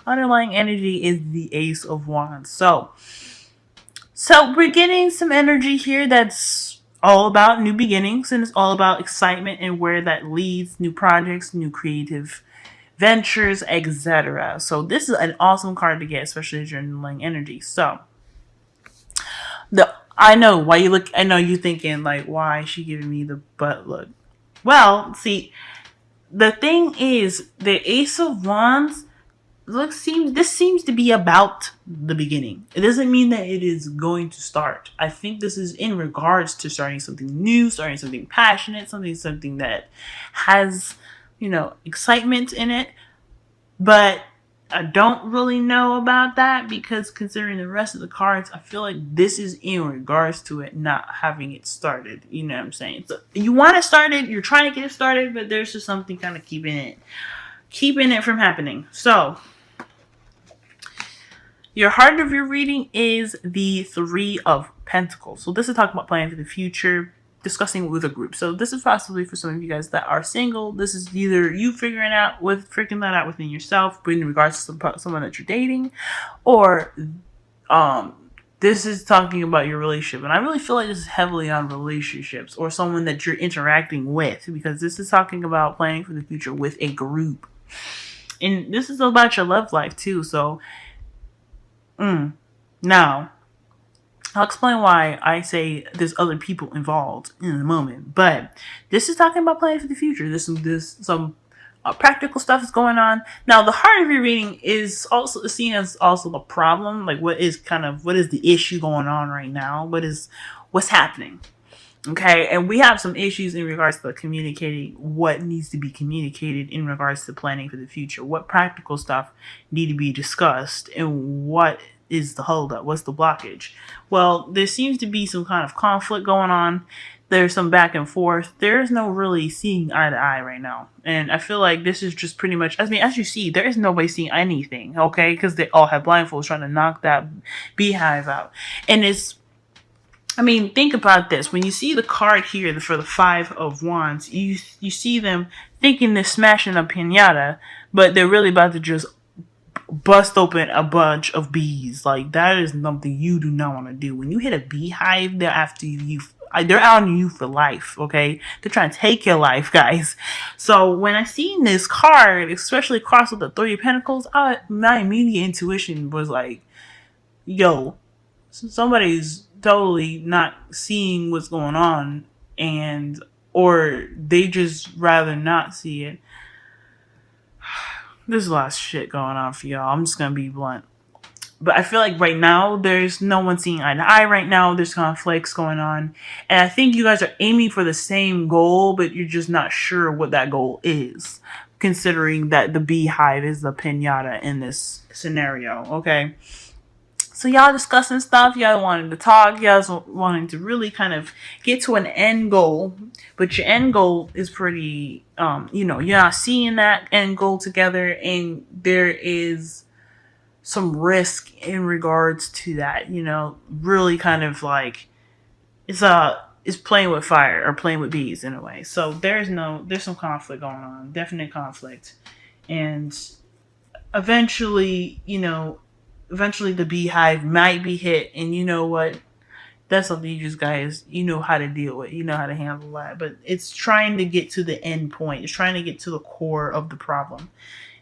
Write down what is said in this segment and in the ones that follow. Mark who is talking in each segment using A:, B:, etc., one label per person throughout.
A: underlying energy is the Ace of Wands. So we're getting some energy here that's all about new beginnings, and it's all about excitement and where that leads, new projects, new creative ventures, etc. So this is an awesome card to get, especially as you're underlying energy. So I know why you look. I know you thinking like, why is she giving me the butt look? Well, see, the thing is, the Ace of Wands this seems to be about the beginning. It doesn't mean that it is going to start. I think this is in regards to starting something new, starting something passionate, something that has, excitement in it. But I don't really know about that, because considering the rest of the cards, I feel like this is in regards to it not having it started. You know what I'm saying? So you want it started, you're trying to get it started, but there's just something kind of keeping it from happening. So your heart of your reading is the Three of Pentacles. So this is talking about planning for the future, discussing with a group. So this is possibly for some of you guys that are single. This is either you figuring that out within yourself, but in regards to someone that you're dating, or this is talking about your relationship. And I really feel like this is heavily on relationships or someone that you're interacting with, because this is talking about planning for the future with a group. And this is about your love life too. So now, I'll explain why I say there's other people involved in a moment. But this is talking about planning for the future. There's some practical stuff is going on. Now, the heart of your reading is also seen as also the problem. Like, what is the issue going on right now? What's happening? Okay, and we have some issues in regards to communicating what needs to be communicated in regards to planning for the future. What practical stuff need to be discussed, and what is the holdup? What's the blockage? Well, there seems to be some kind of conflict going on. There's some back and forth. There's no really seeing eye to eye right now. And I feel like this is just pretty much, as you see, there is nobody seeing anything, okay? Because they all have blindfolds trying to knock that beehive out. And think about this. When you see the card here for the Five of Wands, you see them thinking they're smashing a piñata, but they're really about to just bust open a bunch of bees. Like, that is something you do not want to do. When you hit a beehive, they're after you. They're on you for life, okay? They're trying to take your life, guys. So when I seen this card, especially crossed with the Three of Pentacles, my immediate intuition was like, yo, somebody's totally not seeing what's going on, or they just rather not see it. There's a lot of shit going on for y'all. I'm just gonna be blunt. But I feel like right now, there's no one seeing eye to eye right now. There's conflicts going on. And I think you guys are aiming for the same goal, but you're just not sure what that goal is, considering that the beehive is the piñata in this scenario, okay? So y'all discussing stuff, y'all wanting to talk, y'all wanting to really kind of get to an end goal, but your end goal is pretty, you're not seeing that end goal together, and there is some risk in regards to that, really kind of like, it's playing with fire or playing with bees in a way. So there's some conflict going on, definite conflict. And eventually the beehive might be hit, and you know what? That's something you just guys, how to deal with, how to handle that. But it's trying to get to the end point. It's trying to get to the core of the problem.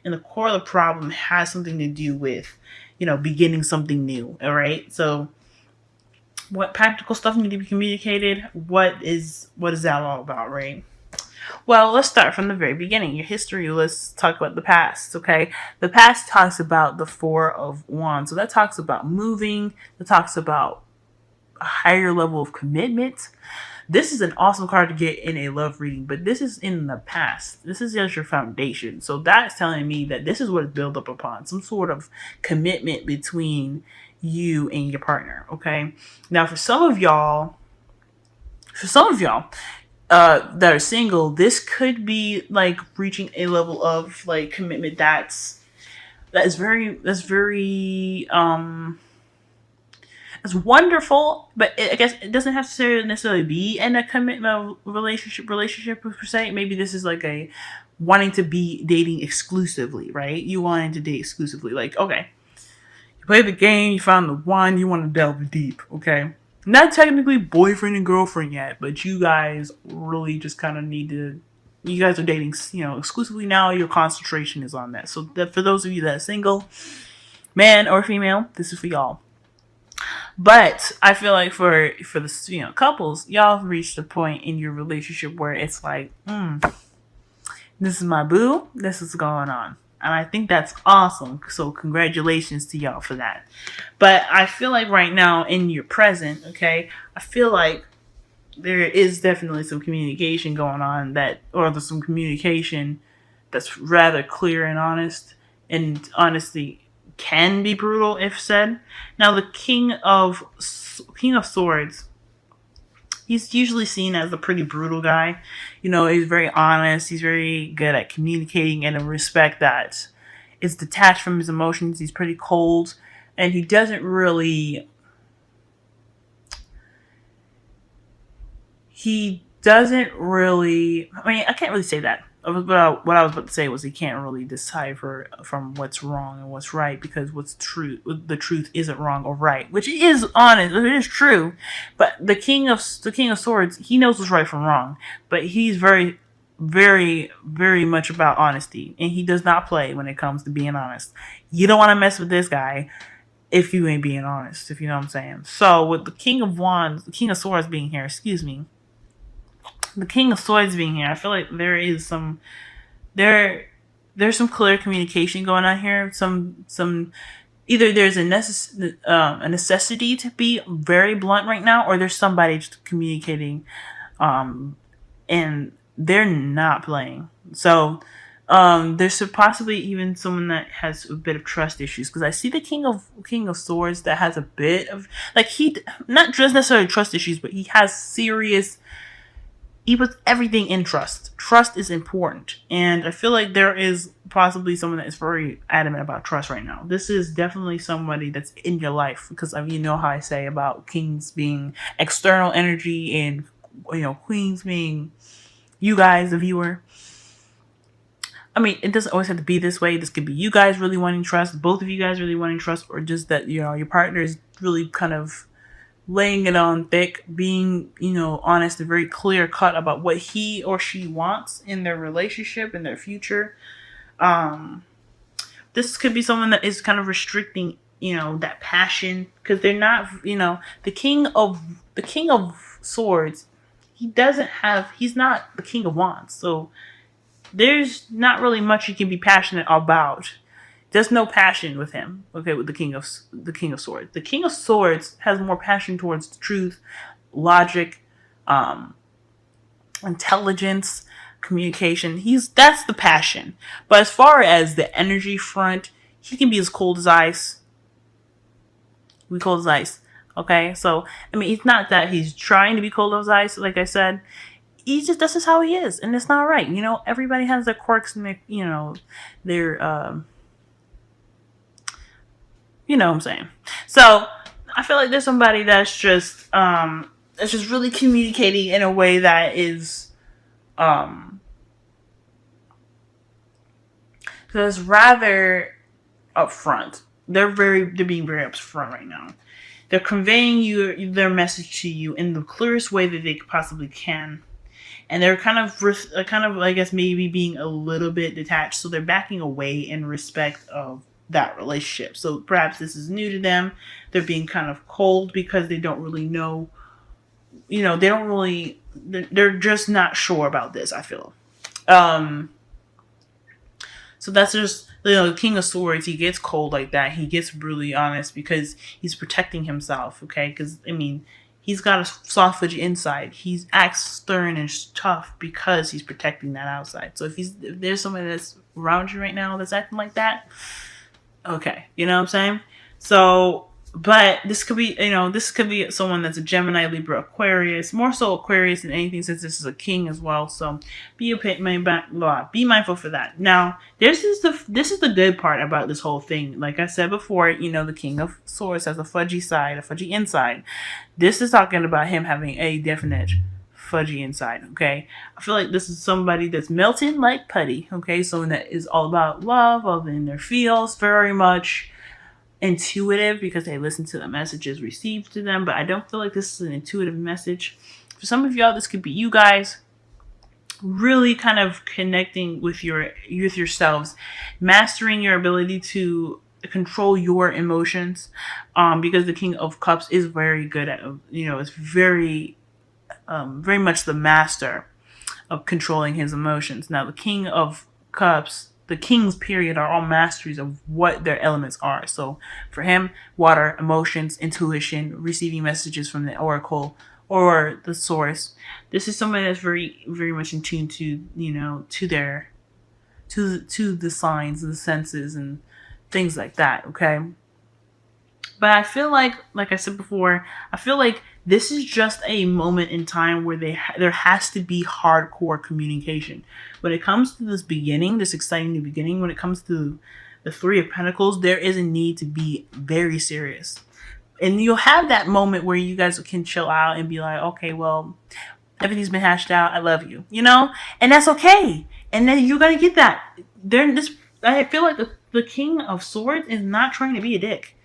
A: And the core of the problem has something to do with, beginning something new. All right. So what practical stuff need to be communicated? What is that all about, right? Well, let's start from the very beginning. Your history, let's talk about the past, okay? The past talks about the Four of Wands. So that talks about moving. That talks about a higher level of commitment. This is an awesome card to get in a love reading, but this is in the past. This is just your foundation. So that's telling me that this is what it's built up upon. Some sort of commitment between you and your partner, okay? Now, for some of y'all, that are single, this could be like reaching a level of like commitment that's very it's wonderful, but I guess it doesn't have to necessarily be in a commitment relationship per se. Maybe this is like a wanting to be dating exclusively, right? You wanting to date exclusively. Like, okay, you play the game, you found the one, you want to delve deep, okay? Not technically boyfriend and girlfriend yet, but you guys really just kind of need to. You guys are dating, exclusively now. Your concentration is on that. So that for those of you that are single, man or female, this is for y'all. But I feel like for the couples, y'all have reached a point in your relationship where it's like, this is my boo. This is going on. And I think that's awesome. So congratulations to y'all for that. But I feel like right now in your present, okay, I feel like there is definitely some communication going on or there's some communication that's rather clear and honest. And honestly can be brutal if said. Now the King of Swords, he's usually seen as a pretty brutal guy. He's very honest. He's very good at communicating and a respect that is detached from his emotions. He's pretty cold. And he doesn't really... I mean, I can't really say that. What I was about to say was he can't really decipher from what's wrong and what's right, because the truth isn't wrong or right, which is honest, it is true. But the King of Swords, he knows what's right from wrong, but he's very, very, very much about honesty, and he does not play when it comes to being honest. You don't want to mess with this guy if you ain't being honest, if you know what I'm saying. So with the King of Swords being here, the King of Swords being here, I feel like there's some clear communication going on here. Either there's a necessity to be very blunt right now, or there's somebody just communicating, and they're not playing. So there's possibly even someone that has a bit of trust issues, because I see the King of Swords that has a bit of, like, he not just necessarily trust issues, but he has serious. He puts everything in trust. Trust is important. And I feel like there is possibly someone that is very adamant about trust right now. This is definitely somebody that's in your life, because you know how I say about kings being external energy and queens being you guys, the viewer. I mean, it doesn't always have to be this way. This could be you guys really wanting trust, both of you guys really wanting trust, or just that your partner is really kind of laying it on thick, being, honest and very clear cut about what he or she wants in their relationship, in their future. This could be someone that is kind of restricting, that passion, because they're not, the King of Swords, he's not the King of Wands. So there's not really much you can be passionate about. There's no passion with him, okay, with the King of Swords. The King of Swords has more passion towards the truth, logic, intelligence, communication. That's the passion. But as far as the energy front, he can be as cold as ice. Cold as ice. Okay, so I mean, it's not that he's trying to be cold as ice, like I said. That's just how he is, and it's not right. Everybody has their quirks and their, their you know what I'm saying. So I feel like there's somebody that's just really communicating in a way that is that's rather upfront. They're being very upfront right now. They're conveying their message to you in the clearest way that they possibly can. And they're kind of, I guess, maybe being a little bit detached. So they're backing away in respect of that relationship. So perhaps this is new to them. They're being kind of cold because they don't really know, they're just not sure about this, I feel. So that's just, the King of Swords, he gets cold like that. He gets brutally honest because he's protecting himself, okay? Because, I mean, he's got a soft edge inside. He acts stern and tough because he's protecting that outside. So if there's somebody that's around you right now that's acting like that, okay, you know what I'm saying? So, but this could be someone that's a Gemini, Libra, Aquarius, more so Aquarius than anything, since this is a king as well. So be mindful for that. Now, this is the good part about this whole thing. Like I said before, the King of Swords has a fudgy side, a fudgy inside. This is talking about him having a definite fudgy inside, okay? I feel like this is somebody that's melting like putty, okay? Someone that is all about love, all in their feels, very much intuitive because they listen to the messages received to them, but I don't feel like this is an intuitive message. For some of y'all, this could be you guys really kind of connecting with yourselves, mastering your ability to control your emotions, because the King of Cups is very good at, it's very much the master of controlling his emotions. Now, the King of Cups, the kings period, are all masteries of what their elements are. So for him, water, emotions, intuition, receiving messages from the oracle or the source. This is somebody that's very, very much in tune to, to the signs, the senses, and things like that. Okay. But I feel like I said before, I feel like this is just a moment in time where there has to be hardcore communication. When it comes to this beginning, this exciting new beginning, when it comes to the Three of Pentacles, there is a need to be very serious. And you'll have that moment where you guys can chill out and be like, okay, well, everything's been hashed out. I love you, and that's okay. And then you're going to get that. I feel like the King of Swords is not trying to be a dick.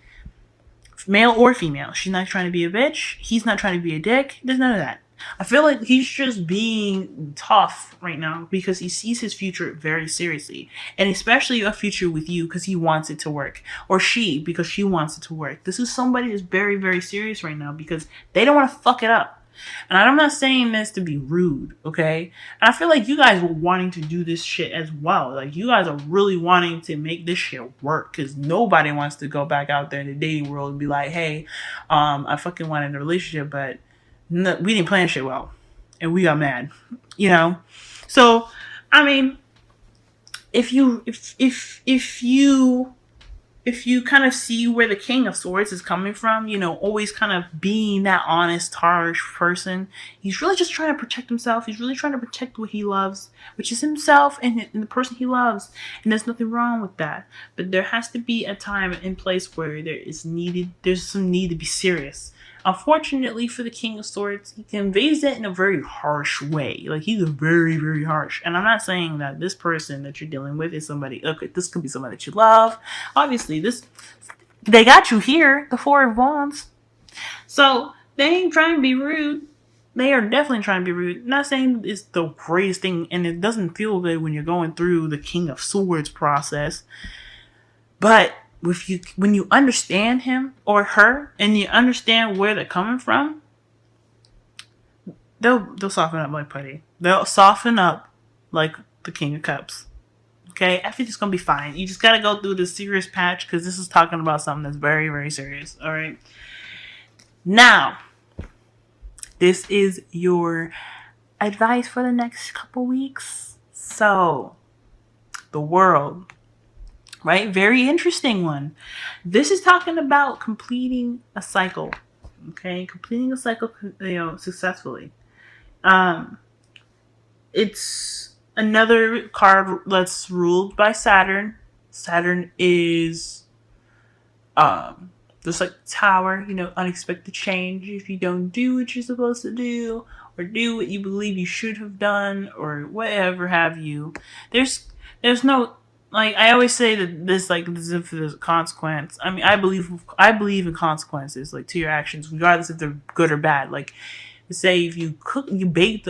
A: Male or female. She's not trying to be a bitch. He's not trying to be a dick. There's none of that. I feel like he's just being tough right now because he sees his future very seriously. And especially a future with you because he wants it to work. Or she because she wants it to work. This is somebody that's very, very serious right now because they don't want to fuck it up. And I'm not saying this to be rude, okay? And I feel like you guys were wanting to do this shit as well. Like, you guys are really wanting to make this shit work because nobody wants to go back out there in the dating world and be like, hey, I fucking wanted a relationship, but no, we didn't plan shit well. And we got mad, So, I mean, if you kind of see where the King of Swords is coming from, always kind of being that honest, harsh person, he's really just trying to protect himself. He's really trying to protect what he loves, which is himself and the person he loves. And there's nothing wrong with that. But there has to be a time and place where there's some need to be serious. Unfortunately for the King of Swords, he conveys that in a very harsh way. Like, he's very, very harsh. And I'm not saying that this person that you're dealing with is somebody, okay, this could be somebody that you love. Obviously, they got you here, the Four of Wands. So, they ain't trying to be rude. They are definitely trying to be rude. I'm not saying it's the greatest thing, and it doesn't feel good when you're going through the King of Swords process. But when you understand him or her and you understand where they're coming from, they'll soften up like putty. They'll soften up like the King of Cups. Okay, everything's gonna be fine. You just gotta go through the serious patch because this is talking about something that's very, very serious. All right. Now, this is your advice for the next couple weeks. So, the world. Right? Very interesting one. This is talking about completing a cycle. Okay? Completing a cycle, successfully. It's another card that's ruled by Saturn. Saturn is just like the Tower, unexpected change. If you don't do what you're supposed to do, or do what you believe you should have done, or whatever have you, there's no, like, I always say that this if there's a consequence. I mean, I believe in consequences, like, to your actions, regardless if they're good or bad. Like, say if you bake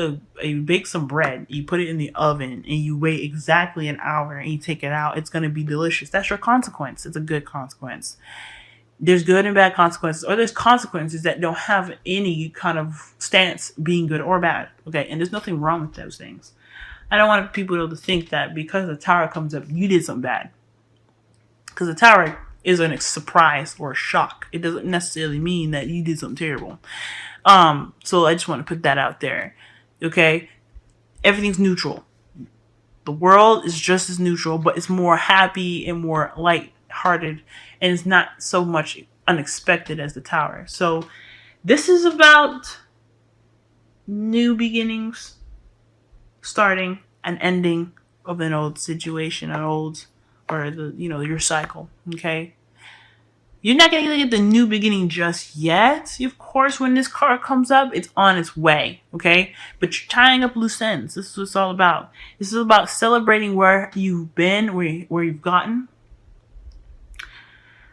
A: some bread, you put it in the oven, and you wait exactly an hour, and you take it out, it's gonna be delicious. That's your consequence. It's a good consequence. There's good and bad consequences, or there's consequences that don't have any kind of stance being good or bad. Okay, and there's nothing wrong with those things. I don't want people to think that because the Tower comes up, you did something bad. Because the Tower is a surprise or a shock. It doesn't necessarily mean that you did something terrible. So I just want to put that out there. Okay? Everything's neutral. The world is just as neutral, but it's more happy and more light-hearted. And it's not so much unexpected as the Tower. So this is about new beginnings, starting and ending of an old situation, or your cycle. Okay, You're not going to get the new beginning just yet. Of course, when this card comes up, it's on its way, okay? But you're tying up loose ends. This is what it's all about. This is about celebrating where you've been, where you've gotten.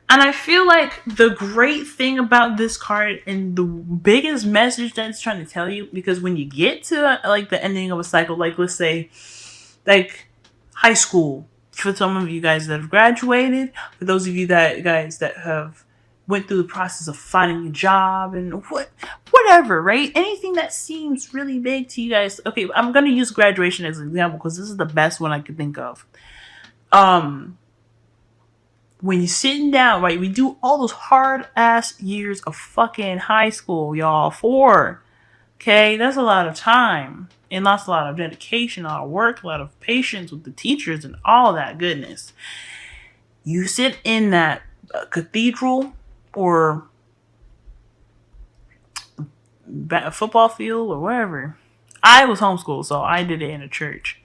A: And I feel like the great thing about this card and the biggest message that it's trying to tell you, because when you get to like the ending of a cycle, like let's say, like high school, for some of you guys that have graduated, for those of you that have went through the process of finding a job and whatever, right? Anything that seems really big to you guys. Okay, I'm gonna use graduation as an example because this is the best one I could think of. When you're sitting down, right, we do all those hard ass years of fucking high school, y'all. 4. Okay, that's a lot of time. And that's a lot of dedication, a lot of work, a lot of patience with the teachers and all that goodness. You sit in that cathedral or football field or wherever. I was homeschooled, so I did it in a church.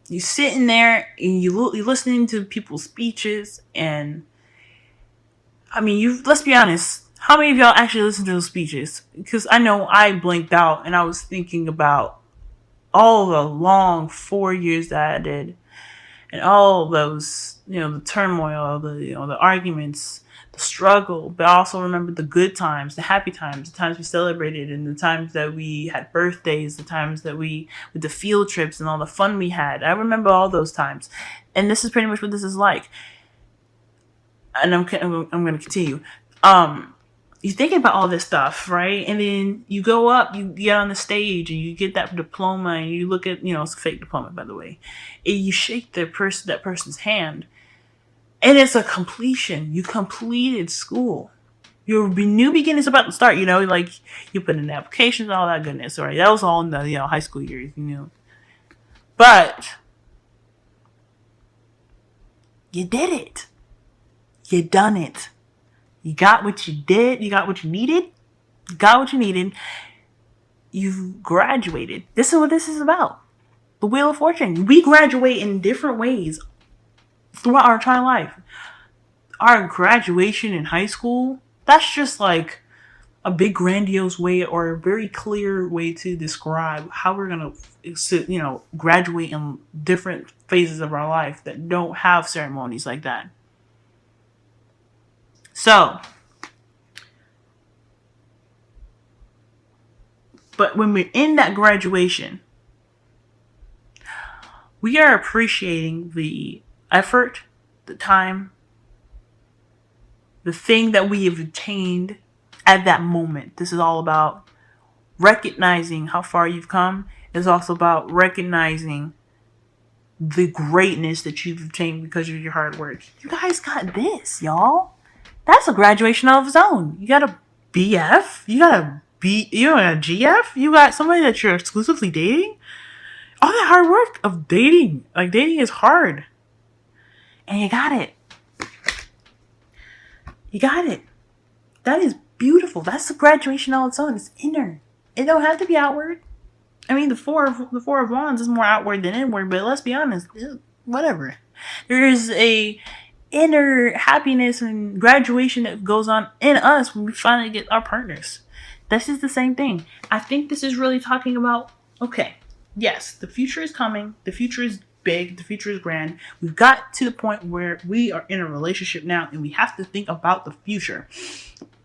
A: You sitting there and you're listening to people's speeches, and I mean, let's be honest. How many of y'all actually listen to those speeches? Because I know I blinked out and I was thinking about all the long 4 years that I did, and all those, the turmoil, the arguments, the struggle. But I also remember the good times, the happy times, the times we celebrated, and the times that we had birthdays, the times that with the field trips and all the fun we had. I remember all those times, and this is pretty much what this is like. And I'm going to continue. You're thinking about all this stuff, right? And then you go up, you get on the stage, and you get that diploma, and you look at, it's a fake diploma, by the way. And you shake that person's hand, and it's a completion. You completed school. Your new beginning is about to start, like you put in applications, all that goodness, right? That was all in the, high school years, But you did it. You done it. You got what you did. You got what you needed. You got what you needed. You've graduated. This is what this is about. The Wheel of Fortune. We graduate in different ways throughout our entire life. Our graduation in high school, that's just like a big grandiose way or a very clear way to describe how we're going to, graduate in different phases of our life that don't have ceremonies like that. So, but when we're in that graduation, we are appreciating the effort, the time, the thing that we have attained at that moment. This is all about recognizing how far you've come. It's also about recognizing the greatness that you've obtained because of your hard work. You guys got this, y'all. That's a graduation of its own. You got a BF. You got a GF. You got somebody that you're exclusively dating. All that hard work of dating. Like, dating is hard. And you got it. You got it. That is beautiful. That's a graduation all its own. It's inner. It don't have to be outward. I mean, the four of wands is more outward than inward, but let's be honest. Whatever. There is a inner happiness and graduation that goes on in us when we finally get our partners. This is the same thing. I think this is really talking about, okay, yes, the future is coming. The future is big. The future is grand. We've got to the point where we are in a relationship now and we have to think about the future.